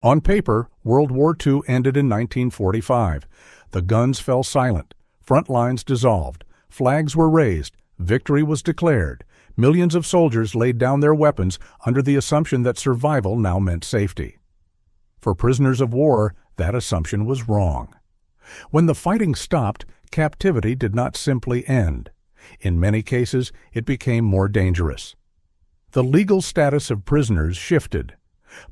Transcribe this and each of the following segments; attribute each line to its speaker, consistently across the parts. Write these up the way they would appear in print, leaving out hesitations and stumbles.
Speaker 1: On paper, World War II ended in 1945. The guns fell silent, front lines dissolved, flags were raised, victory was declared. Millions of soldiers laid down their weapons under the assumption that survival now meant safety. For prisoners of war, that assumption was wrong. When the fighting stopped, captivity did not simply end. In many cases, it became more dangerous. The legal status of prisoners shifted.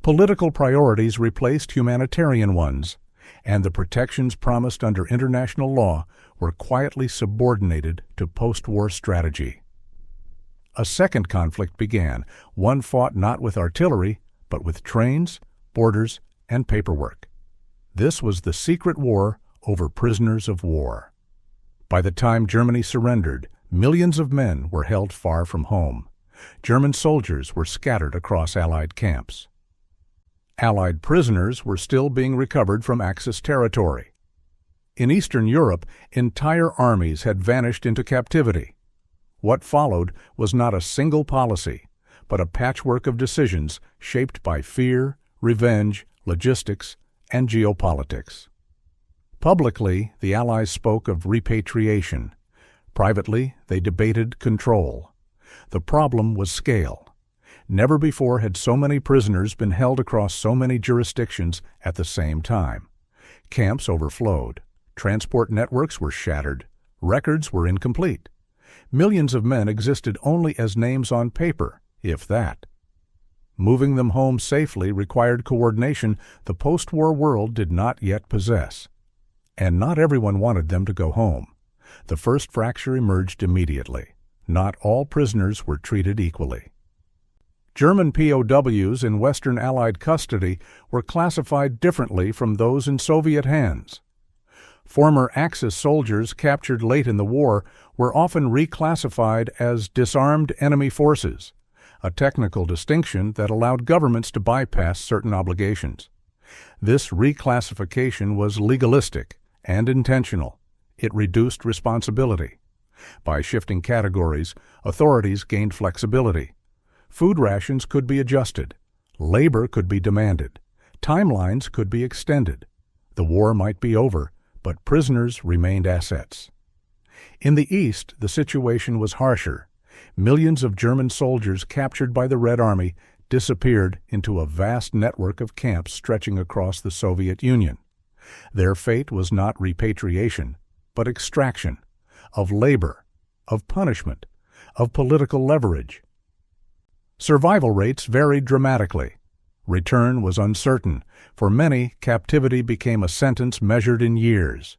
Speaker 1: Political priorities replaced humanitarian ones, and the protections promised under international law were quietly subordinated to post-war strategy. A second conflict began, one fought not with artillery, but with trains, borders, and paperwork. This was the secret war over prisoners of war. By the time Germany surrendered, millions of men were held far from home. German soldiers were scattered across Allied camps. Allied prisoners were still being recovered from Axis territory. In Eastern Europe, entire armies had vanished into captivity. What followed was not a single policy, but a patchwork of decisions shaped by fear, revenge, logistics, and geopolitics. Publicly, the Allies spoke of repatriation. Privately, they debated control. The problem was scale. Never before had so many prisoners been held across so many jurisdictions at the same time. Camps overflowed. Transport networks were shattered. Records were incomplete. Millions of men existed only as names on paper, if that. Moving them home safely required coordination the post-war world did not yet possess. And not everyone wanted them to go home. The first fracture emerged immediately. Not all prisoners were treated equally. German POWs in Western Allied custody were classified differently from those in Soviet hands. Former Axis soldiers captured late in the war were often reclassified as disarmed enemy forces, a technical distinction that allowed governments to bypass certain obligations. This reclassification was legalistic and intentional. It reduced responsibility. By shifting categories, authorities gained flexibility. Food rations could be adjusted. Labor could be demanded. Timelines could be extended. The war might be over, but prisoners remained assets. In the East, the situation was harsher. Millions of German soldiers captured by the Red Army disappeared into a vast network of camps stretching across the Soviet Union. Their fate was not repatriation, but extraction, of labor, of punishment, of political leverage. Survival rates varied dramatically. Return was uncertain. For many, captivity became a sentence measured in years.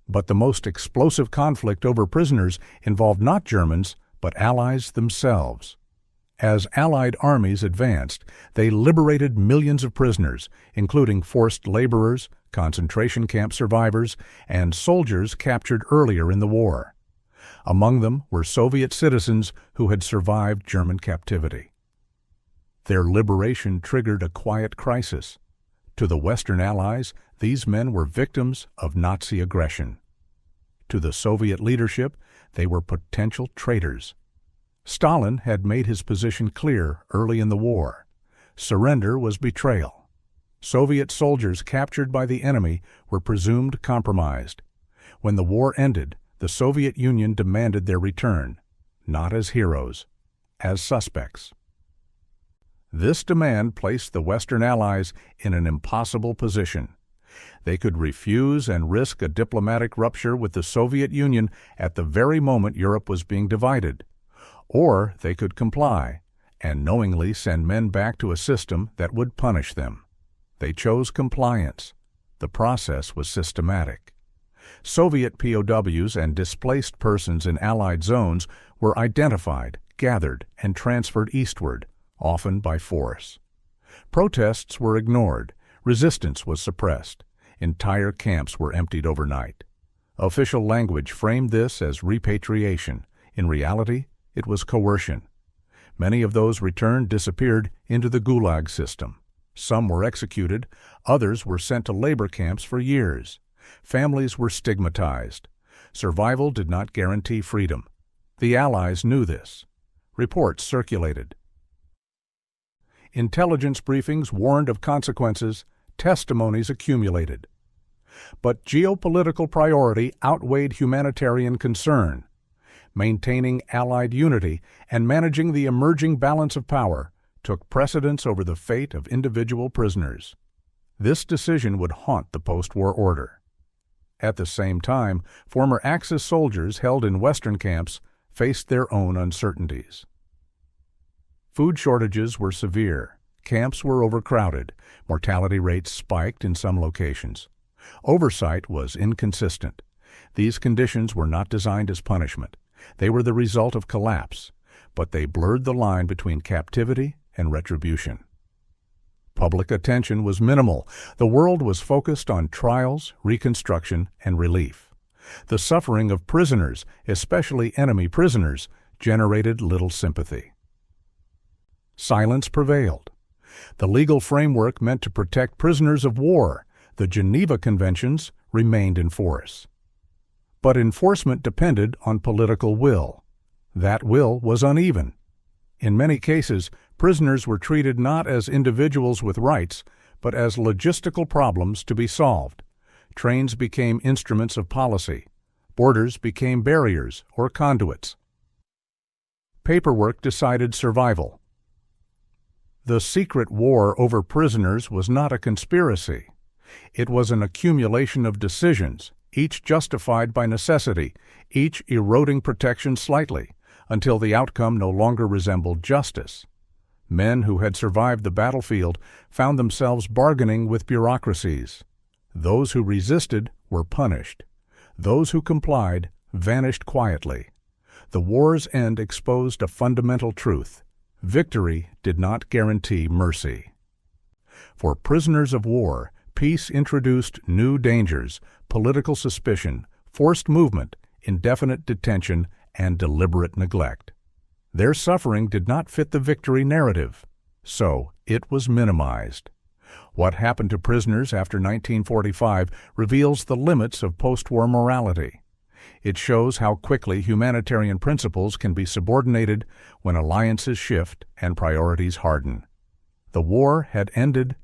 Speaker 1: But the most explosive conflict over prisoners involved not Germans, but Allies themselves. As Allied armies advanced, they liberated millions of prisoners, including forced laborers, concentration camp survivors, and soldiers captured earlier in the war. Among them were Soviet citizens who had survived German captivity. Their liberation triggered a quiet crisis. To the Western Allies, these men were victims of Nazi aggression. To the Soviet leadership, they were potential traitors. Stalin had made his position clear early in the war. Surrender was betrayal. Soviet soldiers captured by the enemy were presumed compromised. When the war ended, the Soviet Union demanded their return, not as heroes, as suspects. This demand placed the Western Allies in an impossible position. They could refuse and risk a diplomatic rupture with the Soviet Union at the very moment Europe was being divided. Or they could comply and knowingly send men back to a system that would punish them. They chose compliance. The process was systematic. Soviet POWs and displaced persons in Allied zones were identified, gathered, and transferred eastward, often by force. Protests were ignored. Resistance was suppressed. Entire camps were emptied overnight. Official language framed this as repatriation. In reality, it was coercion. Many of those returned disappeared into the Gulag system. Some were executed. Others were sent to labor camps for years. Families were stigmatized. Survival did not guarantee freedom. The Allies knew this. Reports circulated. Intelligence briefings warned of consequences. testimonies accumulated. But geopolitical priority outweighed humanitarian concern. Maintaining Allied unity and managing the emerging balance of power took precedence over the fate of individual prisoners. This decision would haunt the post-war order. At the same time, former Axis soldiers held in Western camps faced their own uncertainties. Food shortages were severe, camps were overcrowded, mortality rates spiked in some locations. Oversight was inconsistent. These conditions were not designed as punishment. They were the result of collapse, but they blurred the line between captivity and retribution. Public attention was minimal. The world was focused on trials, reconstruction, and relief. The suffering of prisoners, especially enemy prisoners, generated little sympathy. Silence prevailed. The legal framework meant to protect prisoners of war, the Geneva Conventions, remained in force. But enforcement depended on political will. That will was uneven. In many cases, prisoners were treated not as individuals with rights, but as logistical problems to be solved. Trains became instruments of policy. Borders became barriers or conduits. Paperwork decided survival. The secret war over prisoners was not a conspiracy. It was an accumulation of decisions, each justified by necessity, each eroding protection slightly, until the outcome no longer resembled justice. Men who had survived the battlefield found themselves bargaining with bureaucracies. Those who resisted were punished. Those who complied vanished quietly. The war's end exposed a fundamental truth. Victory did not guarantee mercy. For prisoners of war, peace introduced new dangers: political suspicion, forced movement, indefinite detention, and deliberate neglect. Their suffering did not fit the victory narrative, so it was minimized. What happened to prisoners after 1945 reveals the limits of post-war morality. It shows how quickly humanitarian principles can be subordinated when alliances shift and priorities harden. The war had ended,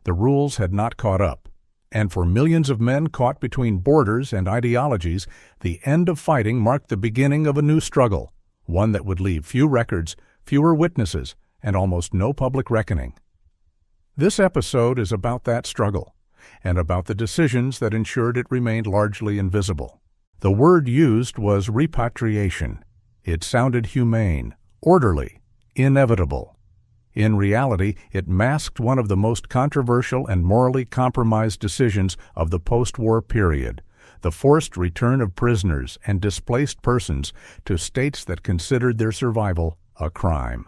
Speaker 1: the rules had not caught up, and for millions of men caught between borders and ideologies, the end of fighting marked the beginning of a new struggle, one that would leave few records, fewer witnesses, and almost no public reckoning. This episode is about that struggle, and about the decisions that ensured it remained largely invisible. The word used was repatriation. It sounded humane, orderly, inevitable. In reality, it masked one of the most controversial and morally compromised decisions of the post-war period: the forced return of prisoners and displaced persons to states that considered their survival a crime.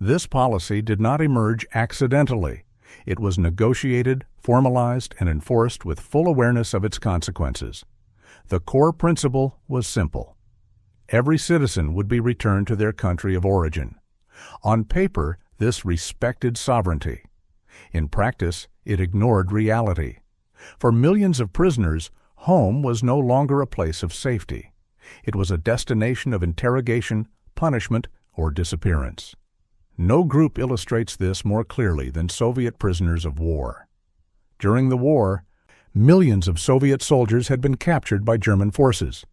Speaker 1: This policy did not emerge accidentally. It was negotiated, formalized, and enforced with full awareness of its consequences. The core principle was simple. Every citizen would be returned to their country of origin. On paper, this respected sovereignty. In practice, it ignored reality. For millions of prisoners, home was no longer a place of safety. It was a destination of interrogation, punishment, or disappearance. No group illustrates this more clearly than Soviet prisoners of war. During the war, millions of Soviet soldiers had been captured by German forces.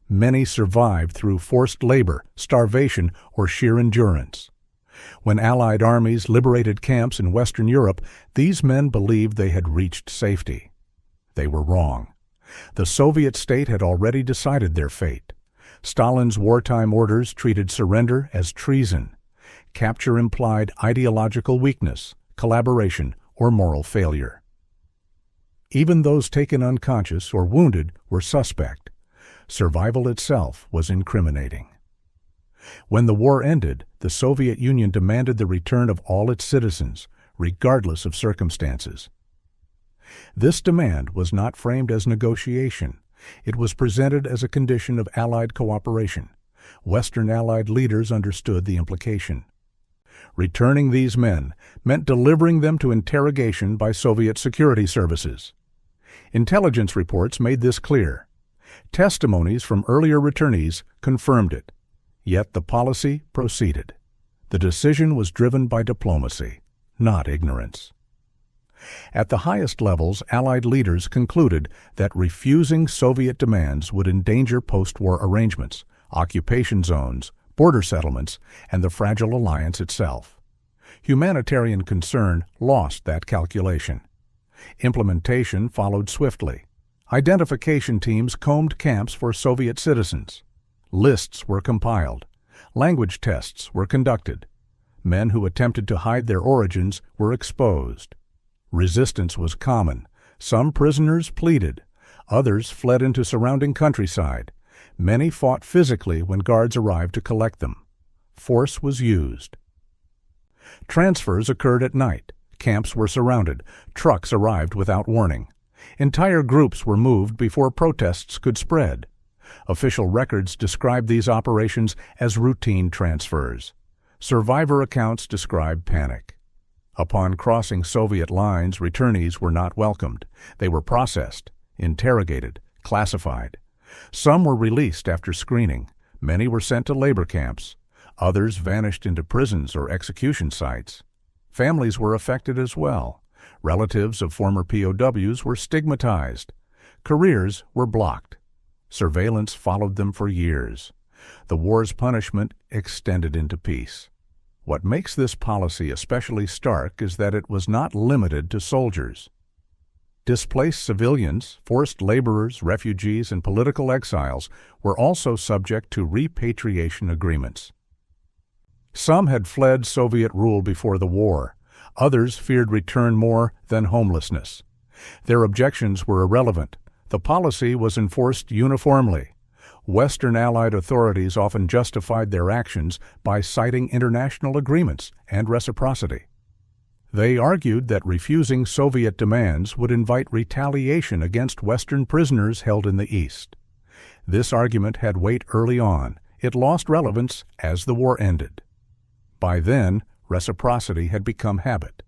Speaker 1: Many survived through forced labor, starvation, or sheer endurance. When Allied armies liberated camps in Western Europe, these men believed they had reached safety. They were wrong. The Soviet state had already decided their fate. Stalin's wartime orders treated surrender as treason. Capture implied ideological weakness, collaboration, or moral failure. Even those taken unconscious or wounded were suspect. Survival itself was incriminating. When the war ended, the Soviet Union demanded the return of all its citizens, regardless of circumstances. This demand was not framed as negotiation. It was presented as a condition of Allied cooperation. Western Allied leaders understood the implication. Returning these men meant delivering them to interrogation by Soviet security services. Intelligence reports made this clear. Testimonies from earlier returnees confirmed it. Yet the policy proceeded. The decision was driven by diplomacy, not ignorance. At the highest levels, Allied leaders concluded that refusing Soviet demands would endanger post-war arrangements, occupation zones, border settlements, and the fragile alliance itself. Humanitarian concern lost that calculation. Implementation followed swiftly. Identification teams combed camps for Soviet citizens. Lists were compiled. Language tests were conducted. Men who attempted to hide their origins were exposed. Resistance was common. Some prisoners pleaded. Others fled into surrounding countryside. Many fought physically when guards arrived to collect them. Force was used. Transfers occurred at night. Camps were surrounded. Trucks arrived without warning. Entire groups were moved before protests could spread. Official records describe these operations as routine transfers. Survivor accounts describe panic. Upon crossing Soviet lines, returnees were not welcomed. They were processed, interrogated, classified. Some were released after screening. Many were sent to labor camps. Others vanished into prisons or execution sites. Families were affected as well. Relatives of former POWs were stigmatized. Careers were blocked. Surveillance followed them for years. The war's punishment extended into peace. What makes this policy especially stark is that it was not limited to soldiers. Displaced civilians, forced laborers, refugees, and political exiles were also subject to repatriation agreements. Some had fled Soviet rule before the war. Others feared return more than homelessness. Their objections were irrelevant. The policy was enforced uniformly. Western Allied authorities often justified their actions by citing international agreements and reciprocity. They argued that refusing Soviet demands would invite retaliation against Western prisoners held in the East. This argument had weight early on. It lost relevance as the war ended. By then, reciprocity had become habit.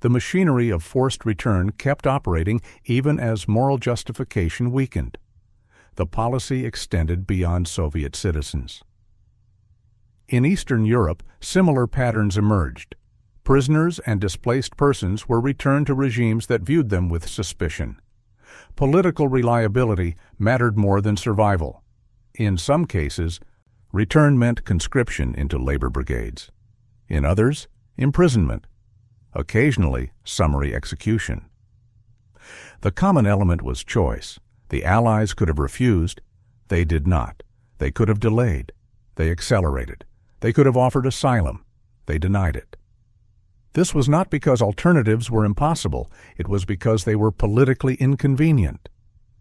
Speaker 1: The machinery of forced return kept operating even as moral justification weakened. The policy extended beyond Soviet citizens. In Eastern Europe, similar patterns emerged. Prisoners and displaced persons were returned to regimes that viewed them with suspicion. Political reliability mattered more than survival. In some cases, return meant conscription into labor brigades. In others, imprisonment. Occasionally, summary execution. The common element was choice. The Allies could have refused. They did not. They could have delayed. They accelerated. They could have offered asylum. They denied it. This was not because alternatives were impossible. It was because they were politically inconvenient.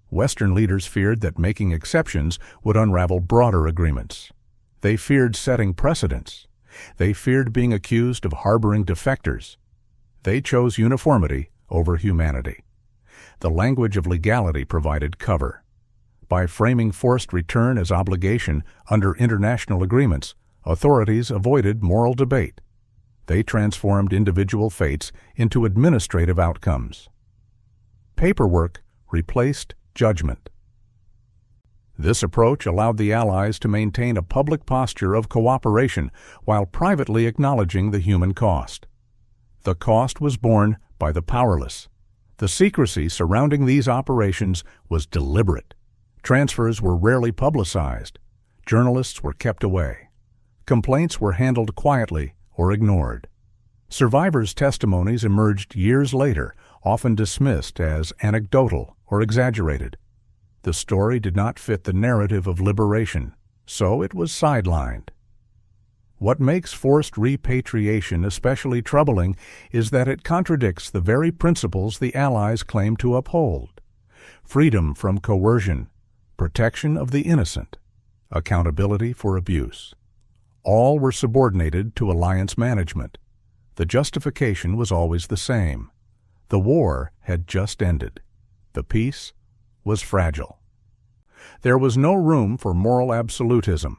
Speaker 1: Western leaders feared that making exceptions would unravel broader agreements. They feared setting precedents. They feared being accused of harboring defectors. They chose uniformity over humanity. The language of legality provided cover. By framing forced return as obligation under international agreements, authorities avoided moral debate. They transformed individual fates into administrative outcomes. Paperwork replaced judgment. This approach allowed the Allies to maintain a public posture of cooperation while privately acknowledging the human cost. The cost was borne by the powerless. The secrecy surrounding these operations was deliberate. Transfers were rarely publicized. Journalists were kept away. Complaints were handled quietly or ignored. Survivors' testimonies emerged years later, often dismissed as anecdotal or exaggerated. The story did not fit the narrative of liberation, so it was sidelined. What makes forced repatriation especially troubling is that it contradicts the very principles the Allies claim to uphold: freedom from coercion, protection of the innocent, accountability for abuse. All were subordinated to alliance management. The justification was always the same. The war had just ended. The peace was fragile. There was no room for moral absolutism.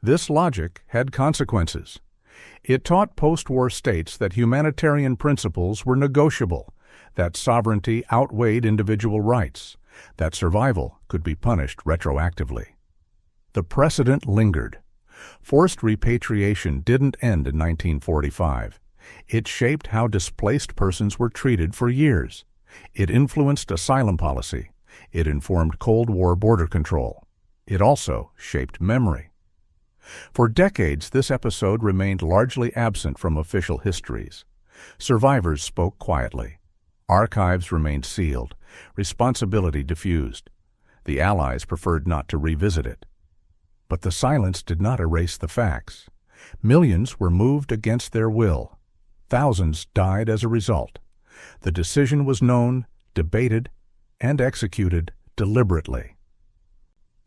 Speaker 1: This logic had consequences. It taught post-war states that humanitarian principles were negotiable, that sovereignty outweighed individual rights, that survival could be punished retroactively. The precedent lingered. Forced repatriation didn't end in 1945. It shaped how displaced persons were treated for years. It influenced asylum policy. It informed Cold War border control. It also shaped memory. For decades, this episode remained largely absent from official histories. Survivors spoke quietly. Archives remained sealed. Responsibility diffused. The Allies preferred not to revisit it. But the silence did not erase the facts. Millions were moved against their will. Thousands died as a result. The decision was known, debated, and executed deliberately.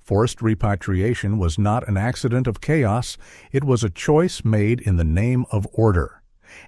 Speaker 1: Forced repatriation was not an accident of chaos, it was a choice made in the name of order,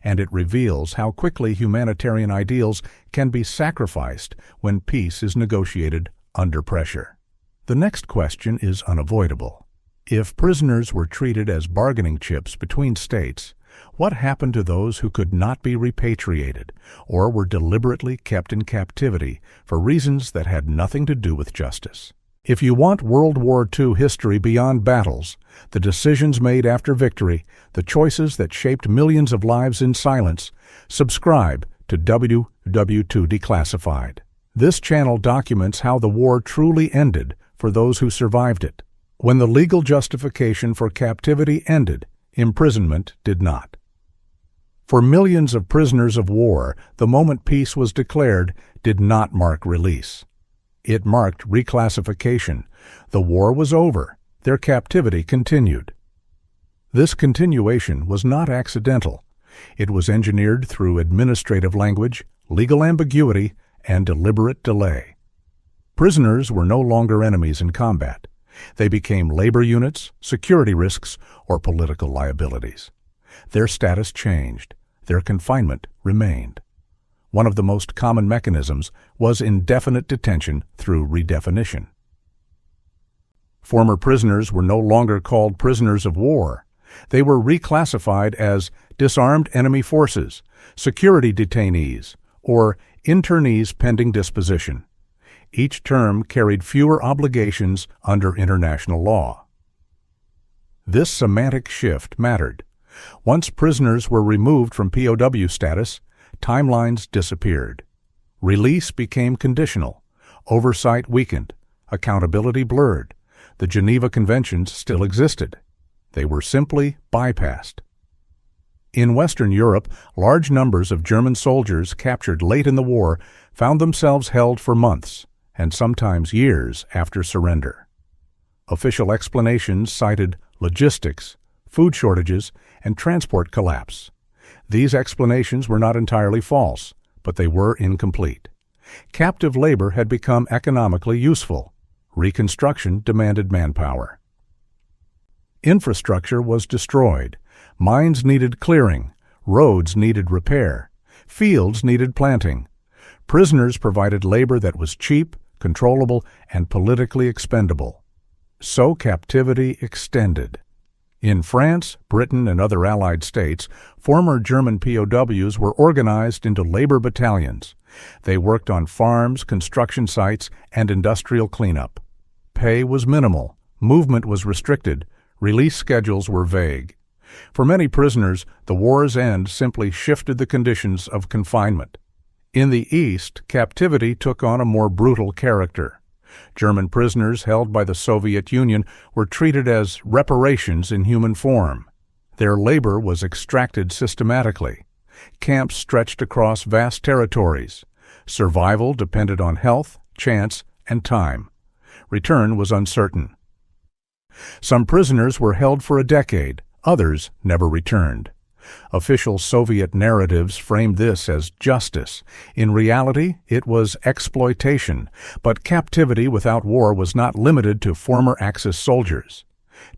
Speaker 1: and it reveals how quickly humanitarian ideals can be sacrificed when peace is negotiated under pressure. The next question is unavoidable. If prisoners were treated as bargaining chips between states, what happened to those who could not be repatriated or were deliberately kept in captivity for reasons that had nothing to do with justice? If you want World War II history beyond battles, the decisions made after victory, the choices that shaped millions of lives in silence, subscribe to WW2 Declassified. This channel documents how the war truly ended for those who survived it. When the legal justification for captivity ended, imprisonment did not. For millions of prisoners of war, the moment peace was declared did not mark release. It marked reclassification. The war was over. Their captivity continued. This continuation was not accidental. It was engineered through administrative language, legal ambiguity, and deliberate delay. Prisoners were no longer enemies in combat. They became labor units, security risks, or political liabilities. Their status changed. Their confinement remained. One of the most common mechanisms was indefinite detention through redefinition. Former prisoners were no longer called prisoners of war. They were reclassified as disarmed enemy forces, security detainees, or internees pending disposition. Each term carried fewer obligations under international law. This semantic shift mattered. Once prisoners were removed from POW status, timelines disappeared. Release became conditional. Oversight weakened. Accountability blurred. The Geneva Conventions still existed. They were simply bypassed. In Western Europe, large numbers of German soldiers captured late in the war found themselves held for months, and sometimes years after surrender. Official explanations cited logistics, food shortages, and transport collapse. These explanations were not entirely false, but they were incomplete. Captive labor had become economically useful. Reconstruction demanded manpower. Infrastructure was destroyed. Mines needed clearing. Roads needed repair. Fields needed planting. Prisoners provided labor that was cheap, controllable, and politically expendable. So captivity extended. In France, Britain, and other Allied states, former German POWs were organized into labor battalions. They worked on farms, construction sites, and industrial cleanup. Pay was minimal, movement was restricted, release schedules were vague. For many prisoners, the war's end simply shifted the conditions of confinement. In the East, captivity took on a more brutal character. German prisoners held by the Soviet Union were treated as reparations in human form. Their labor was extracted systematically. Camps stretched across vast territories. Survival depended on health, chance, and time. Return was uncertain. Some prisoners were held for a decade, others never returned. Official Soviet narratives framed this as justice. In reality, it was exploitation, but captivity without war was not limited to former Axis soldiers.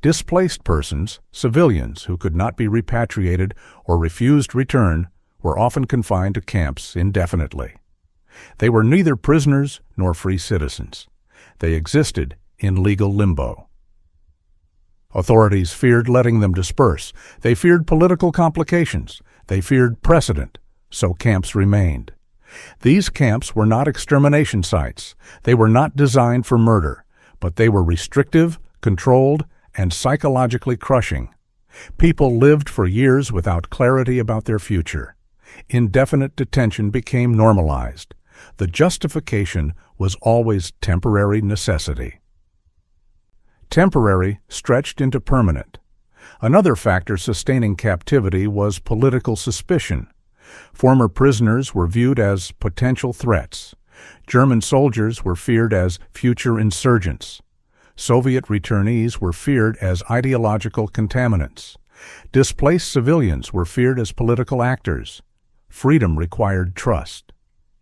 Speaker 1: Displaced persons, civilians who could not be repatriated or refused return, were often confined to camps indefinitely. They were neither prisoners nor free citizens. They existed in legal limbo. Authorities feared letting them disperse. They feared political complications. They feared precedent, so camps remained. These camps were not extermination sites. They were not designed for murder, but they were restrictive, controlled, and psychologically crushing. People lived for years without clarity about their future. Indefinite detention became normalized. The justification was always temporary necessity. Temporary stretched into permanent. Another factor sustaining captivity was political suspicion. Former prisoners were viewed as potential threats. German soldiers were feared as future insurgents. Soviet returnees were feared as ideological contaminants. Displaced civilians were feared as political actors. Freedom required trust.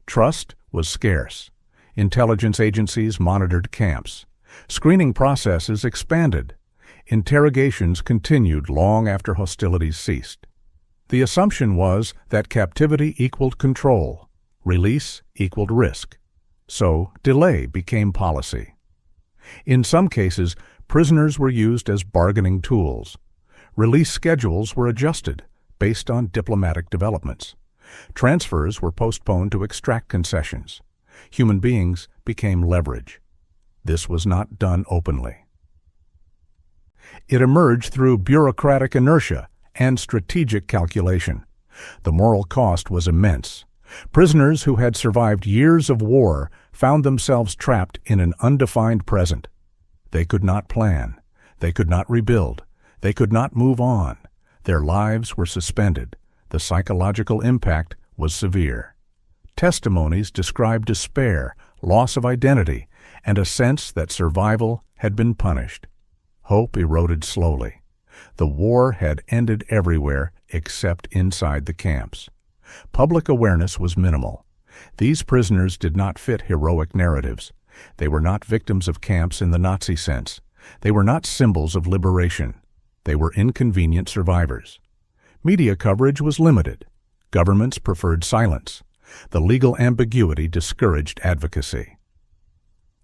Speaker 1: Trust was scarce. Intelligence agencies monitored camps. Screening processes expanded. Interrogations continued long after hostilities ceased. The assumption was that captivity equaled control, release equaled risk. So delay became policy. In some cases, prisoners were used as bargaining tools. Release schedules were adjusted based on diplomatic developments. Transfers were postponed to extract concessions. Human beings became leverage. This was not done openly. It emerged through bureaucratic inertia and strategic calculation. The moral cost was immense. Prisoners who had survived years of war found themselves trapped in an undefined present. They could not plan. They could not rebuild. They could not move on. Their lives were suspended. The psychological impact was severe. Testimonies described despair, loss of identity, and a sense that survival had been punished. Hope eroded slowly. The war had ended everywhere except inside the camps. Public awareness was minimal. These prisoners did not fit heroic narratives. They were not victims of camps in the Nazi sense. They were not symbols of liberation. They were inconvenient survivors. Media coverage was limited. Governments preferred silence. The legal ambiguity discouraged advocacy.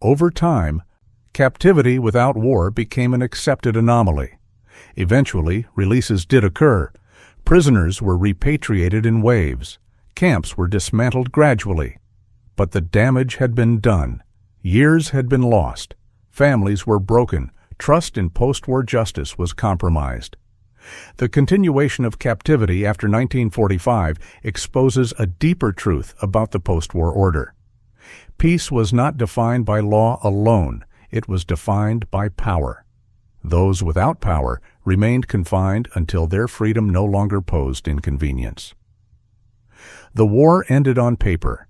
Speaker 1: Over time, captivity without war became an accepted anomaly. Eventually, releases did occur. Prisoners were repatriated in waves. Camps were dismantled gradually. But the damage had been done. Years had been lost. Families were broken. Trust in post-war justice was compromised. The continuation of captivity after 1945 exposes a deeper truth about the post-war order. Peace was not defined by law alone. It was defined by power. Those without power remained confined until their freedom no longer posed inconvenience. The war ended on paper.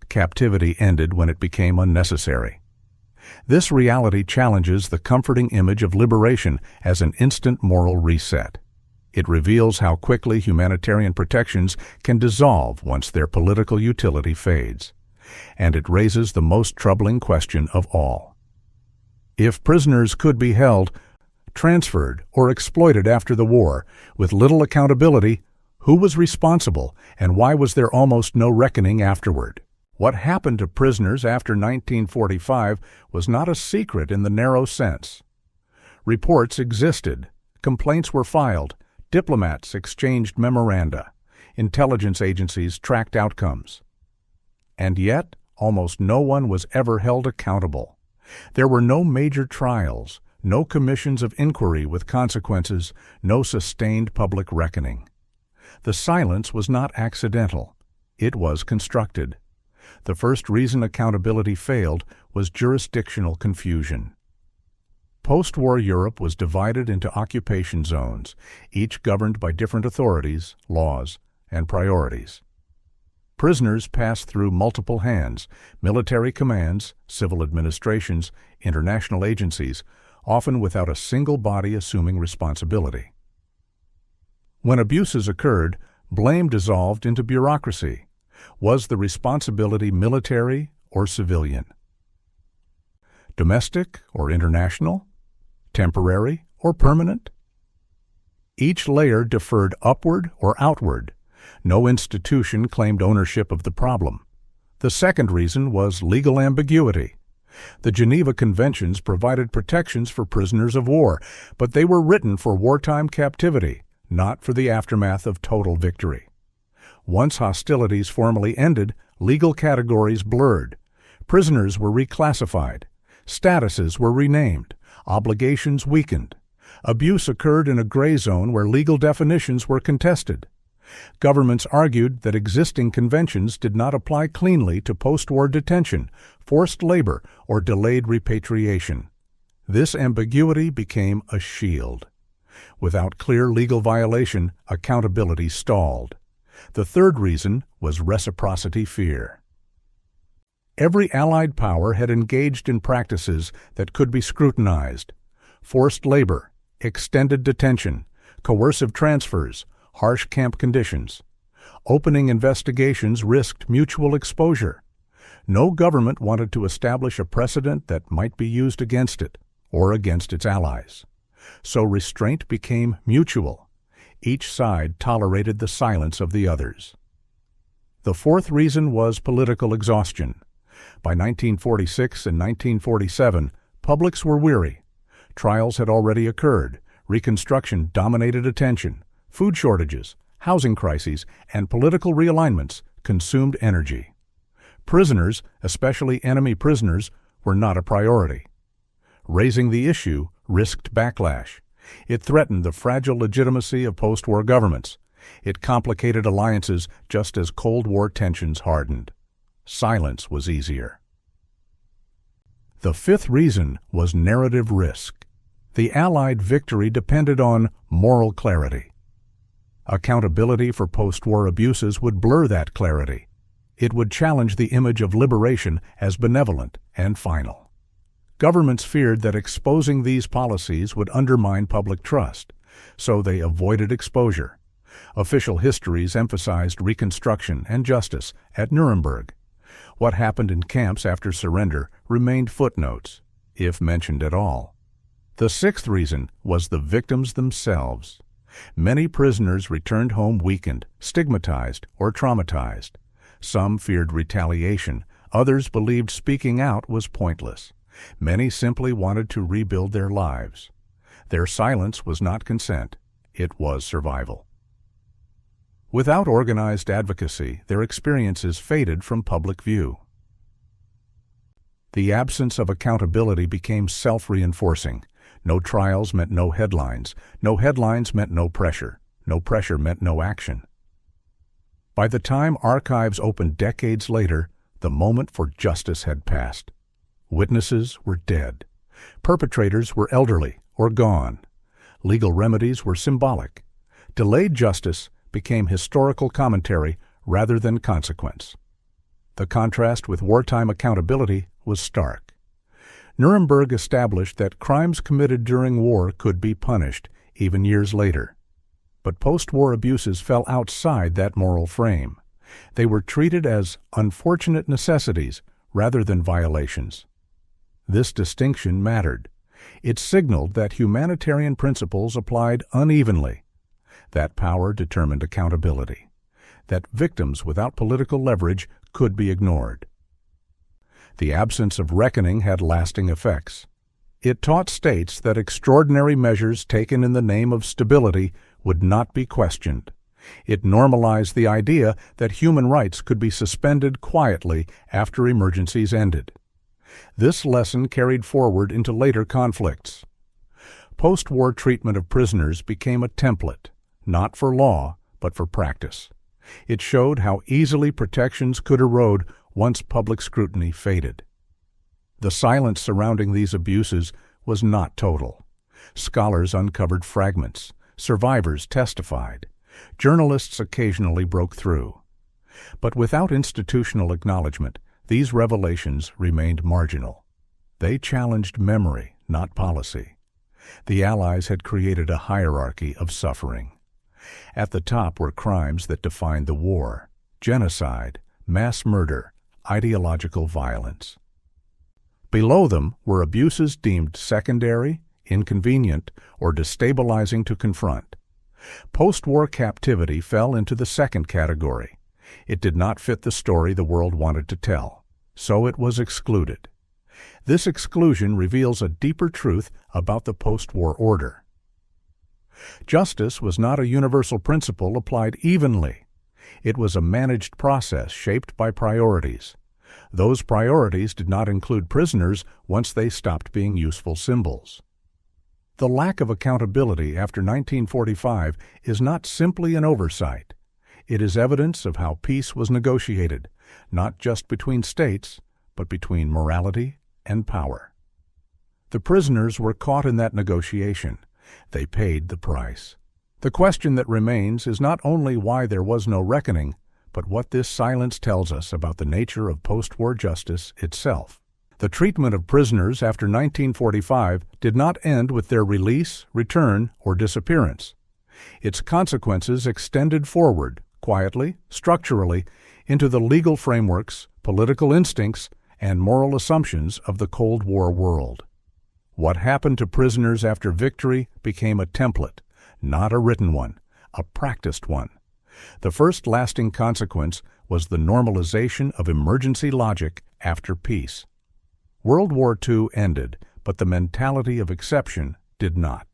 Speaker 1: Captivity ended when it became unnecessary. This reality challenges the comforting image of liberation as an instant moral reset. It reveals how quickly humanitarian protections can dissolve once their political utility fades. And it raises the most troubling question of all. If prisoners could be held, transferred, or exploited after the war, with little accountability, who was responsible and why was there almost no reckoning afterward? What happened to prisoners after 1945 was not a secret in the narrow sense. Reports existed, complaints were filed, diplomats exchanged memoranda, intelligence agencies tracked outcomes. And yet, almost no one was ever held accountable. There were no major trials, no commissions of inquiry with consequences, no sustained public reckoning. The silence was not accidental. It was constructed. The first reason accountability failed was jurisdictional confusion. Post-war Europe was divided into occupation zones, each governed by different authorities, laws, and priorities. Prisoners passed through multiple hands, military commands, civil administrations, international agencies, often without a single body assuming responsibility. When abuses occurred, blame dissolved into bureaucracy. Was the responsibility military or civilian? Domestic or international? Temporary or permanent? Each layer deferred upward or outward. No institution claimed ownership of the problem. The second reason was legal ambiguity. The Geneva Conventions provided protections for prisoners of war, but they were written for wartime captivity, not for the aftermath of total victory. Once hostilities formally ended, legal categories blurred. Prisoners were reclassified. Statuses were renamed. Obligations weakened. Abuse occurred in a gray zone where legal definitions were contested. Governments argued that existing conventions did not apply cleanly to post-war detention, forced labor, or delayed repatriation. This ambiguity became a shield. Without clear legal violation, accountability stalled. The third reason was reciprocity fear. Every Allied power had engaged in practices that could be scrutinized: forced labor, extended detention, coercive transfers, harsh camp conditions. Opening investigations risked mutual exposure. No government wanted to establish a precedent that might be used against it or against its allies. So restraint became mutual. Each side tolerated the silence of the others. The fourth reason was political exhaustion. By 1946 and 1947, publics were weary. Trials had already occurred. Reconstruction dominated attention. Food shortages, housing crises, and political realignments consumed energy. Prisoners, especially enemy prisoners, were not a priority. Raising the issue risked backlash. It threatened the fragile legitimacy of post-war governments. It complicated alliances just as Cold War tensions hardened. Silence was easier. The fifth reason was narrative risk. The Allied victory depended on moral clarity. Accountability for post-war abuses would blur that clarity. It would challenge the image of liberation as benevolent and final. Governments feared that exposing these policies would undermine public trust, so they avoided exposure. Official histories emphasized reconstruction and justice at Nuremberg. What happened in camps after surrender remained footnotes, if mentioned at all. The sixth reason was the victims themselves. Many prisoners returned home weakened, stigmatized, or traumatized. Some feared retaliation. Others believed speaking out was pointless. Many simply wanted to rebuild their lives. Their silence was not consent. It was survival. Without organized advocacy, their experiences faded from public view. The absence of accountability became self-reinforcing. No trials meant no headlines. No headlines meant no pressure. No pressure meant no action. By the time archives opened decades later, the moment for justice had passed. Witnesses were dead. Perpetrators were elderly or gone. Legal remedies were symbolic. Delayed justice became historical commentary rather than consequence. The contrast with wartime accountability was stark. Nuremberg established that crimes committed during war could be punished, even years later. But post-war abuses fell outside that moral frame. They were treated as unfortunate necessities rather than violations. This distinction mattered. It signaled that humanitarian principles applied unevenly. That power determined accountability. That victims without political leverage could be ignored. The absence of reckoning had lasting effects. It taught states that extraordinary measures taken in the name of stability would not be questioned. It normalized the idea that human rights could be suspended quietly after emergencies ended. This lesson carried forward into later conflicts. Post-war treatment of prisoners became a template, not for law, but for practice. It showed how easily protections could erode once public scrutiny faded. The silence surrounding these abuses was not total. Scholars uncovered fragments. Survivors testified. Journalists occasionally broke through. But without institutional acknowledgement, these revelations remained marginal. They challenged memory, not policy. The Allies had created a hierarchy of suffering. At the top were crimes that defined the war: genocide, mass murder, ideological violence. Below them were abuses deemed secondary, inconvenient, or destabilizing to confront. Post-war captivity fell into the second category. It did not fit the story the world wanted to tell, so it was excluded. This exclusion reveals a deeper truth about the post-war order. Justice was not a universal principle applied evenly. It was a managed process shaped by priorities. Those priorities did not include prisoners once they stopped being useful symbols. The lack of accountability after 1945 is not simply an oversight. It is evidence of how peace was negotiated, not just between states, but between morality and power. The prisoners were caught in that negotiation. They paid the price. The question that remains is not only why there was no reckoning, but what this silence tells us about the nature of post-war justice itself. The treatment of prisoners after 1945 did not end with their release, return, or disappearance. Its consequences extended forward, quietly, structurally, into the legal frameworks, political instincts, and moral assumptions of the Cold War world. What happened to prisoners after victory became a template, not a written one, a practiced one. The first lasting consequence was the normalization of emergency logic after peace. World War II ended, but the mentality of exception did not.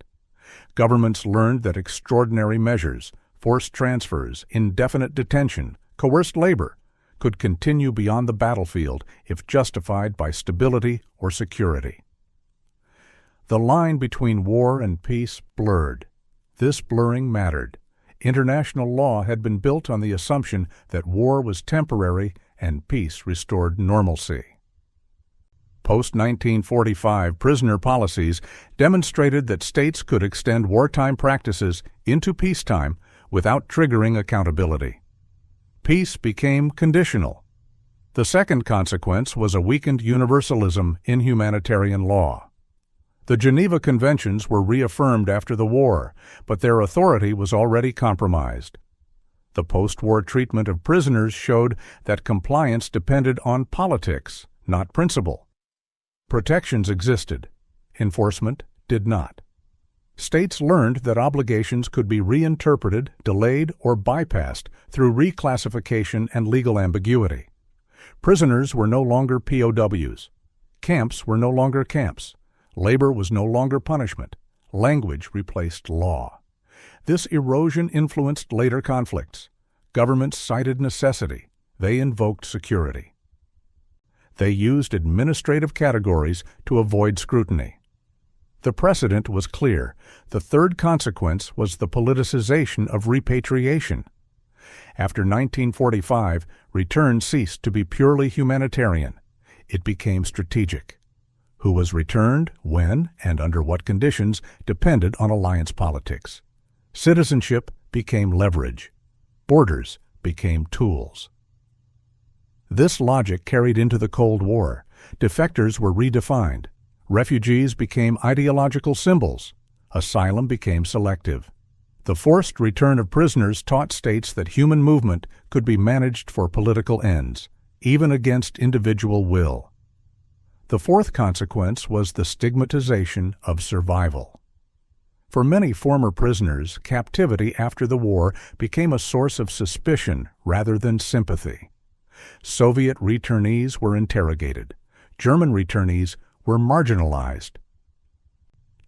Speaker 1: Governments learned that extraordinary measures, forced transfers, indefinite detention, coerced labor, could continue beyond the battlefield if justified by stability or security. The line between war and peace blurred. This blurring mattered. International law had been built on the assumption that war was temporary and peace restored normalcy. Post-1945 prisoner policies demonstrated that states could extend wartime practices into peacetime without triggering accountability. Peace became conditional. The second consequence was a weakened universalism in humanitarian law. The Geneva Conventions were reaffirmed after the war, but their authority was already compromised. The post-war treatment of prisoners showed that compliance depended on politics, not principle. Protections existed. Enforcement did not. States learned that obligations could be reinterpreted, delayed, or bypassed through reclassification and legal ambiguity. Prisoners were no longer POWs. Camps were no longer camps. Labor was no longer punishment. Language replaced law. This erosion influenced later conflicts. Governments cited necessity. They invoked security. They used administrative categories to avoid scrutiny. The precedent was clear. The third consequence was the politicization of repatriation. After 1945, return ceased to be purely humanitarian. It became strategic. Who was returned, when, and under what conditions depended on alliance politics. Citizenship became leverage. Borders became tools. This logic carried into the Cold War. Defectors were redefined. Refugees became ideological symbols. Asylum became selective. The forced return of prisoners taught states that human movement could be managed for political ends, even against individual will. The fourth consequence was the stigmatization of survival. For many former prisoners, captivity after the war became a source of suspicion rather than sympathy. Soviet returnees were interrogated. German returnees were marginalized.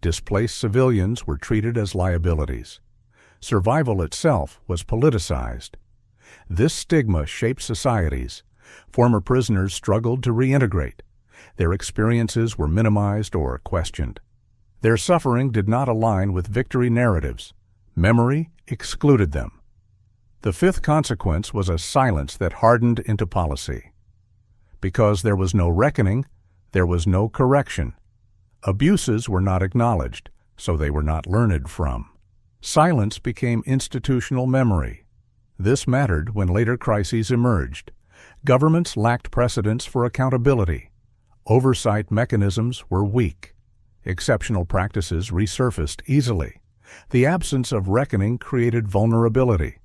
Speaker 1: Displaced civilians were treated as liabilities. Survival itself was politicized. This stigma shaped societies. Former prisoners struggled to reintegrate. Their experiences were minimized or questioned. Their suffering did not align with victory narratives. Memory excluded them. The fifth consequence was a silence that hardened into policy. Because there was no reckoning, there was no correction. Abuses were not acknowledged, so they were not learned from. Silence became institutional memory. This mattered when later crises emerged. Governments lacked precedents for accountability. Oversight mechanisms were weak. Exceptional practices resurfaced easily. The absence of reckoning created vulnerability.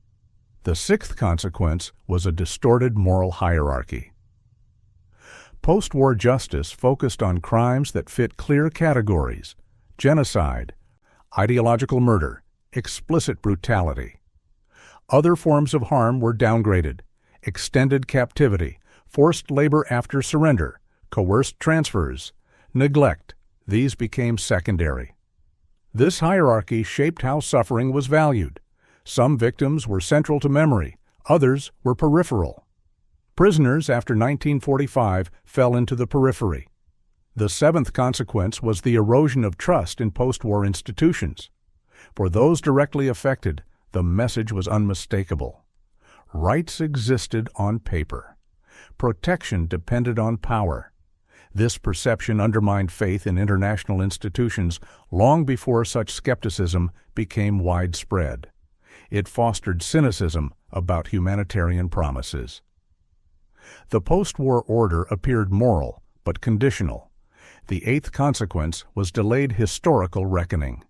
Speaker 1: The sixth consequence was a distorted moral hierarchy. Post-war justice focused on crimes that fit clear categories: genocide, ideological murder, explicit brutality. Other forms of harm were downgraded: extended captivity, forced labor after surrender, coerced transfers, neglect. These became secondary. This hierarchy shaped how suffering was valued. Some victims were central to memory, others were peripheral. Prisoners after 1945 fell into the periphery. The seventh consequence was the erosion of trust in post-war institutions. For those directly affected, the message was unmistakable. Rights existed on paper. Protection depended on power. This perception undermined faith in international institutions long before such skepticism became widespread. It fostered cynicism about humanitarian promises. The post-war order appeared moral, but conditional. The eighth consequence was delayed historical reckoning.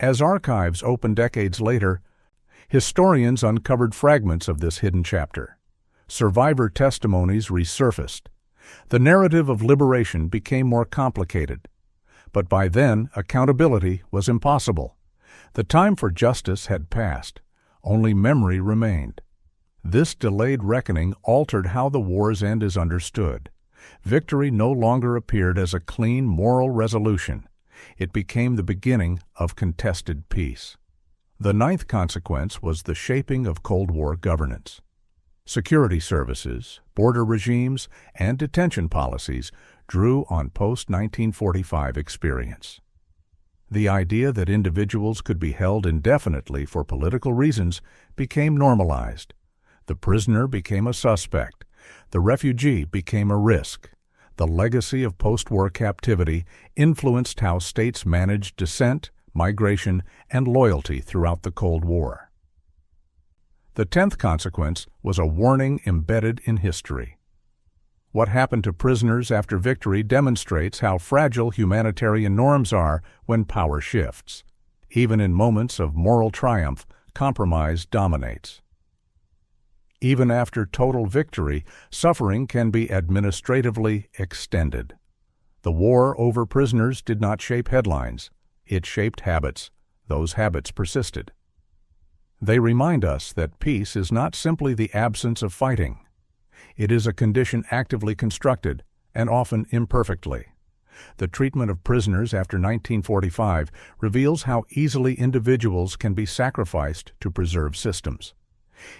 Speaker 1: As archives opened decades later, historians uncovered fragments of this hidden chapter. Survivor testimonies resurfaced. The narrative of liberation became more complicated. But by then, accountability was impossible. The time for justice had passed. Only memory remained. This delayed reckoning altered how the war's end is understood. Victory no longer appeared as a clean moral resolution. It became the beginning of contested peace. The ninth consequence was the shaping of Cold War governance. Security services, border regimes, and detention policies drew on post-1945 experience. The idea that individuals could be held indefinitely for political reasons became normalized. The prisoner became a suspect. The refugee became a risk. The legacy of post-war captivity influenced how states managed dissent, migration, and loyalty throughout the Cold War. The 10th consequence was a warning embedded in history. What happened to prisoners after victory demonstrates how fragile humanitarian norms are when power shifts. Even in moments of moral triumph, compromise dominates. Even after total victory, suffering can be administratively extended. The war over prisoners did not shape headlines. It shaped habits. Those habits persisted. They remind us that peace is not simply the absence of fighting. It is a condition actively constructed, and often imperfectly. The treatment of prisoners after 1945 reveals how easily individuals can be sacrificed to preserve systems.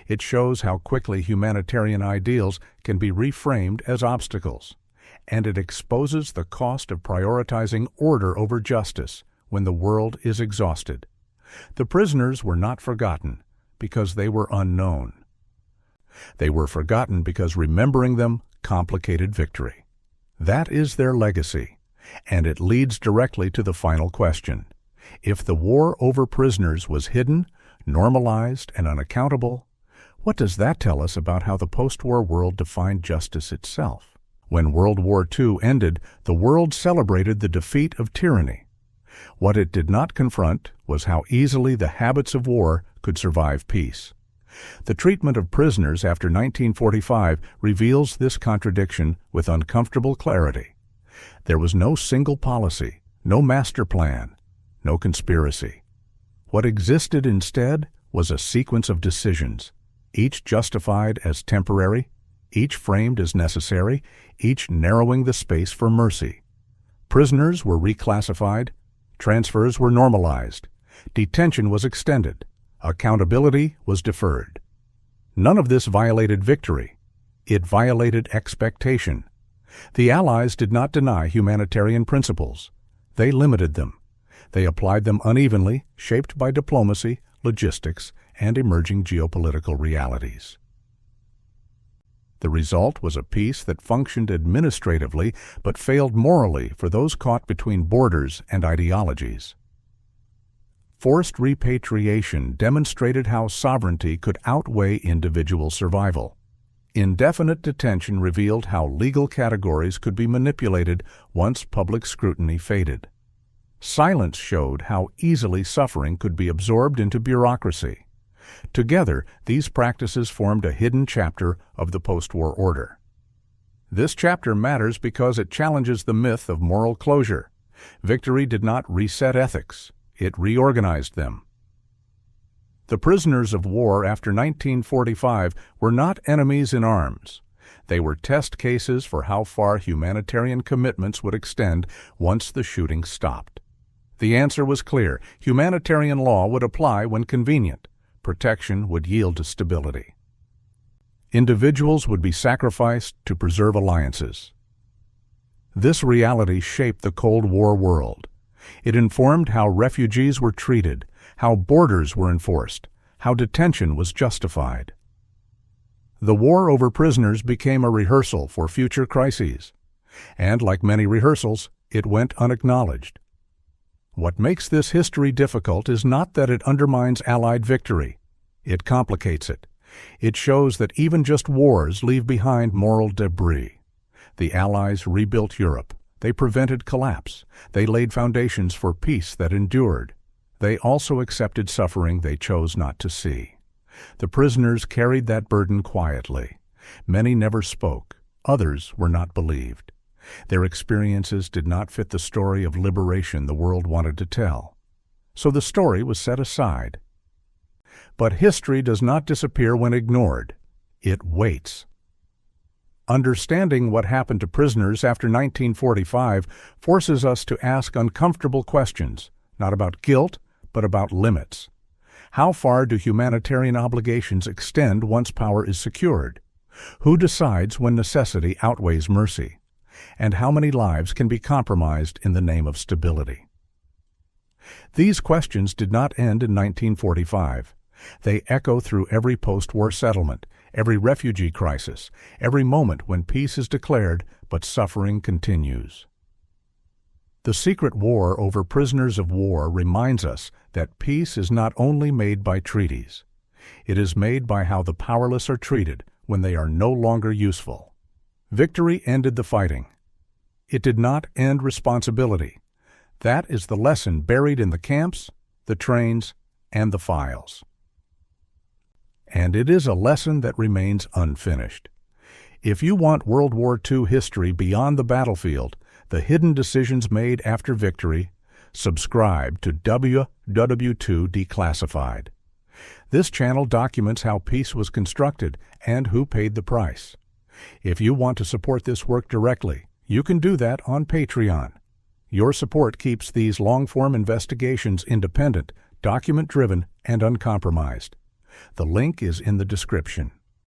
Speaker 1: It shows how quickly humanitarian ideals can be reframed as obstacles, and it exposes the cost of prioritizing order over justice when the world is exhausted. The prisoners were not forgotten because they were unknown. They were forgotten because remembering them complicated victory. That is their legacy, and it leads directly to the final question. If the war over prisoners was hidden, normalized, and unaccountable, what does that tell us about how the post-war world defined justice itself? When World War II ended, the world celebrated the defeat of tyranny. What it did not confront was how easily the habits of war could survive peace. The treatment of prisoners after 1945 reveals this contradiction with uncomfortable clarity. There was no single policy, no master plan, no conspiracy. What existed instead was a sequence of decisions, each justified as temporary, each framed as necessary, each narrowing the space for mercy. Prisoners were reclassified, transfers were normalized, detention was extended, accountability was deferred. None of this violated victory. It violated expectation. The Allies did not deny humanitarian principles. They limited them. They applied them unevenly, shaped by diplomacy, logistics, and emerging geopolitical realities. The result was a peace that functioned administratively but failed morally for those caught between borders and ideologies. Forced repatriation demonstrated how sovereignty could outweigh individual survival. Indefinite detention revealed how legal categories could be manipulated once public scrutiny faded. Silence showed how easily suffering could be absorbed into bureaucracy. Together, these practices formed a hidden chapter of the post-war order. This chapter matters because it challenges the myth of moral closure. Victory did not reset ethics. It reorganized them. The prisoners of war after 1945 were not enemies in arms. They were test cases for how far humanitarian commitments would extend once the shooting stopped. The answer was clear. Humanitarian law would apply when convenient. Protection would yield to stability. Individuals would be sacrificed to preserve alliances. This reality shaped the Cold War world. It informed how refugees were treated, how borders were enforced, how detention was justified. The war over prisoners became a rehearsal for future crises. And like many rehearsals, it went unacknowledged. What makes this history difficult is not that it undermines Allied victory. It complicates it. It shows that even just wars leave behind moral debris. The Allies rebuilt Europe. They prevented collapse. They laid foundations for peace that endured. They also accepted suffering they chose not to see. The prisoners carried that burden quietly. Many never spoke. Others were not believed. Their experiences did not fit the story of liberation the world wanted to tell. So the story was set aside. But history does not disappear when ignored. It waits. Understanding what happened to prisoners after 1945 forces us to ask uncomfortable questions, not about guilt, but about limits. How far do humanitarian obligations extend once power is secured? Who decides when necessity outweighs mercy? And how many lives can be compromised in the name of stability? These questions did not end in 1945. They echo through every post-war settlement, every refugee crisis, every moment when peace is declared but suffering continues. The secret war over prisoners of war reminds us that peace is not only made by treaties. It is made by how the powerless are treated when they are no longer useful. Victory ended the fighting. It did not end responsibility. That is the lesson buried in the camps, the trains, and the files. And it is a lesson that remains unfinished. If you want World War II history beyond the battlefield, the hidden decisions made after victory, subscribe to WW2 Declassified. This channel documents how peace was constructed and who paid the price. If you want to support this work directly, you can do that on Patreon. Your support keeps these long-form investigations independent, document-driven, and uncompromised. The link is in the description.